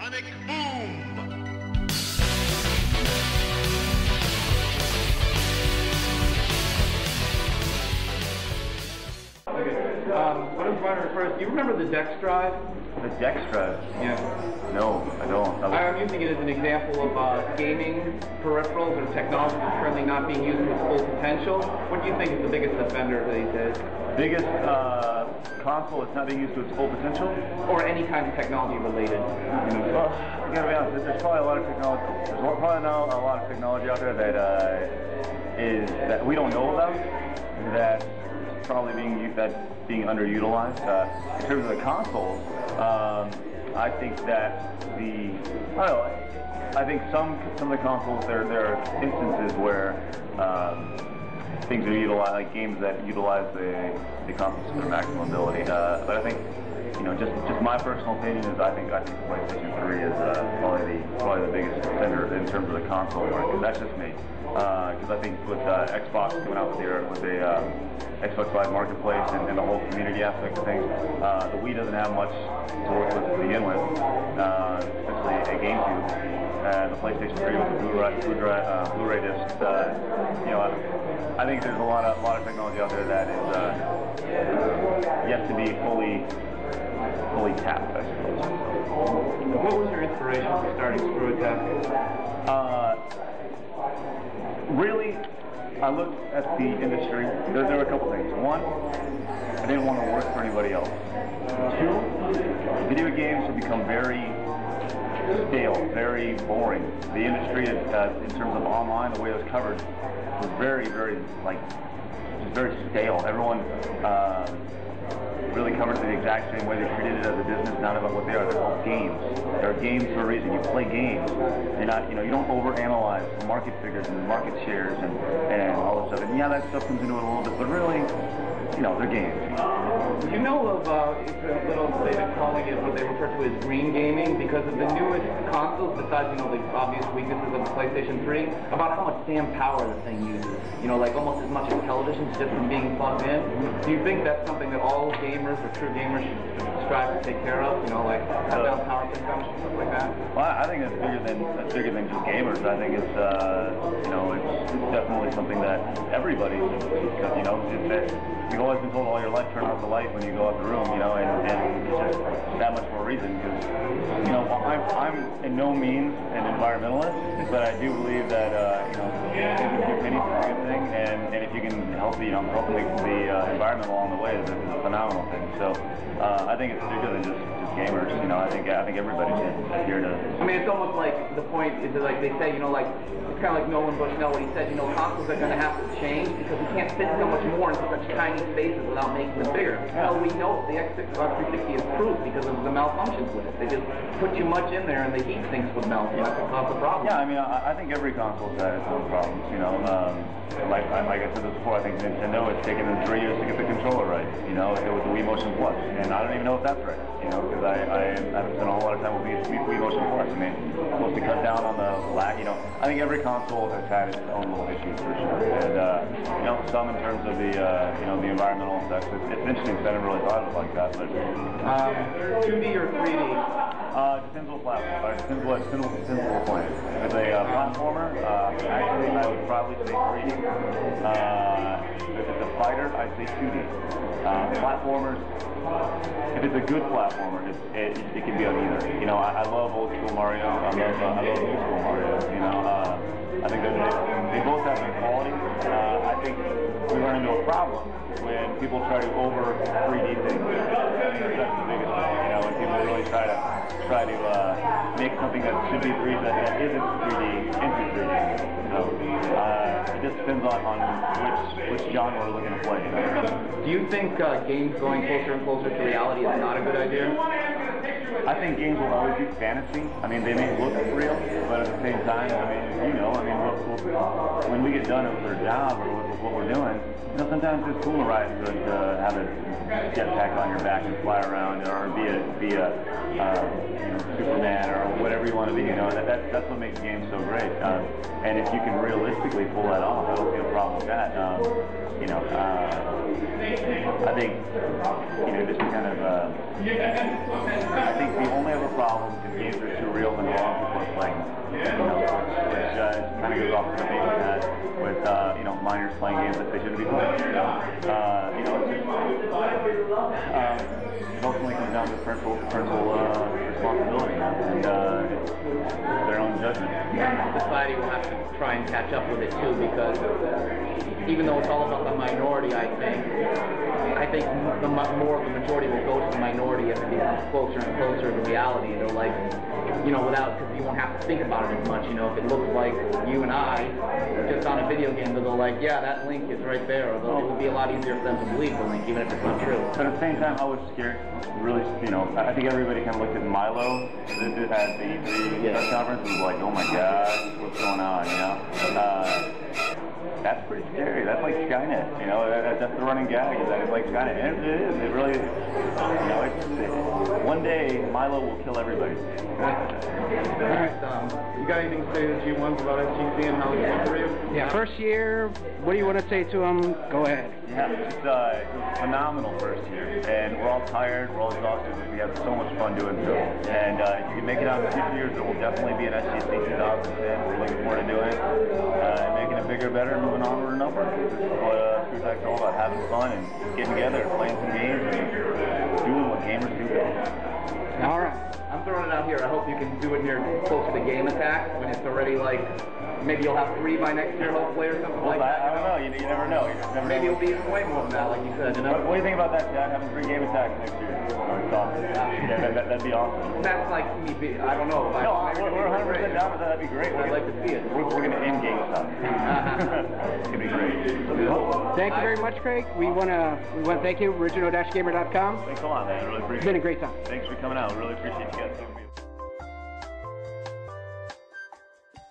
Sonic Boom! What I'm trying to refer to, do you remember the Dex Drive? The Dex Drive? Yeah. No, I don't. I'm using it as an example of gaming peripherals or technology that's currently not being used to its full potential. What do you think is the biggest offender these days? Biggest console that's not being used to its full potential? Or any kind of technology related? Well, I gotta be honest, there's probably a lot of technology. There's probably now a lot of technology out there that we don't know about. That's probably being underutilized. In terms of the consoles, I think that I think some of the consoles there are instances where things are utilized, like games that utilize the consoles to their maximum ability. But I think, just my personal opinion is I think the PlayStation 3 is probably the biggest offender in terms of the console market. That's just me. Because I think with Xbox coming out with the Xbox Live Marketplace and the whole community aspect of things, the Wii doesn't have much to work with to begin with, especially a GameCube. And the PlayStation 3 with the Blu-ray discs, I think there's a lot of technology out there that is yet to be fully tapped, I suppose. What was your inspiration for starting Screwattack? Really, I looked at the industry. There were a couple things. One, I didn't want to work for anybody else. Two, video games have become very stale, very boring. The industry, in terms of online, the way it was covered, was very, just very stale. Everyone really covered it the exact same way. They treated it as a business, not about what they are. They're called games. They're games for a reason. You play games. You're not, you don't overanalyze market figures and market shares and all that stuff. And yeah, that stuff comes into it a little bit, but really, they're games. You know of it's a little, they've been calling it what they refer to as green gaming because of the newest consoles, besides, the obvious weaknesses of the PlayStation 3, about how much damn power the thing uses. Like almost as much as television just from being plugged in. Do you think that's something that all gamers or true gamers should strive to take care of? Like cut down power consumption, stuff like that? Well, I think that's bigger than just gamers. I think it's it's definitely something that everybody should, you've always been told all your life, turn off the light when you go out the room, and it's just that much more reason, because, I'm in no means an environmentalist, but I do believe that, anything's a good thing, and if you can help make the environment along the way is a phenomenal thing. So, I think it's bigger than just gamers, I think everybody should adhere to. I mean, it's almost like the point is that, like they say, it's kind of like Nolan Bushnell when he said, consoles are going to have to change because we can't fit so much more into such tiny spaces without making them bigger. Yeah. Well, we know the Xbox 360 is proof because of the malfunctions with it. They just put too much in there and the heat sinks would melt. That's what caused the problem. Yeah, I mean, I think every console's had its own problems, like I said this before, I think Nintendo, it's taken them 3 years to get the controller right, it was the Wii Motion Plus, and I don't even know if that's right, because I haven't spent a whole lot of time with Wii Motion Plus. I mean, it's supposed to cut down on the lag, I think every console has had its own little issues for sure, and, some in terms of the, the environmental effects. It's interesting because I never really thought of it like that, but... 2D or 3D? Depends what platform, depends what we're playing. If it's a platformer, actually I would probably say 3D. If it's a fighter, I'd say 2D. Platformers, if it's a good platformer, it can be on either. I love old school Mario. I love new school Mario. I think that they both have their quality. I think we run into a problem when people try to over 3D things. I think that's the biggest thing. When people really try to make something that should be 3D that isn't 3D into 3D. It just depends on which genre we're looking to play. Do you think games going closer and closer to reality is not a good idea? I think games will always be fantasy. I mean, they may look real, but at the same time, when we get done with our job or with what we're doing, sometimes it's cool to have a jetpack on your back and fly around, or be a Superman or whatever you want to be. That's what makes games so great. And if you can realistically pull that off, I don't see a problem with that. I think just kind of. I think the only other problem is games are too real. fighting, which kind of goes off the debate we had with minors playing games that they shouldn't be playing. It's just, it ultimately comes down to parental responsibility and their own judgment. Society will have to try and catch up with it too, because even though it's all about the minority, I think more of the majority will go to the minority as it becomes closer and closer to reality. They're like, because you won't have to think about it as much. If it looks like you and I just on a video game, they'll go like, yeah, that link is right there. Or it will be a lot easier for them to believe the link, even if it's not true. But at the same time, I was scared. Really, I think everybody kind of looked at Milo at the E3 press conference and was like, oh my gosh, what's going on? That's pretty scary. That's like Skynet. That's the running gag. Is that it's like Skynet. And it is. It really is. One day Milo will kill everybody. Alright, you got anything to say to G1s about SGC and how it's going for you? Yeah, first year, what do you want to say to them? Go ahead. Yeah, it was phenomenal first year. And we're all tired, we're all exhausted, but we have so much fun doing so. And if you can make it out in the future years, there will definitely be an SGC 2010. We're looking forward to doing it. And making it bigger, better, and moving onward and upward. This is what Screwattack's all about, having fun and getting together, playing some games, and doing what gamers do best. All right. I'm throwing it out here. I hope you can do it near closer to Game Attack when it's already like, maybe you'll have 3 by next year, hopefully, or something like that. I don't know. You never know. Maybe it'll be way more than that, like you said. What do you think about that, Chad? Having 3 Game Attacks next year? That'd be awesome. That's like me. I don't know. No, we're 100% down with that. That'd be great. I'd like to see it. We're going to end game stuff. It's going to be great. Thank you very much, Craig. We want to thank you, original-gamer.com. Thanks a lot, man. I really appreciate it. It's been a great time. Thanks for coming out. Really appreciate you guys.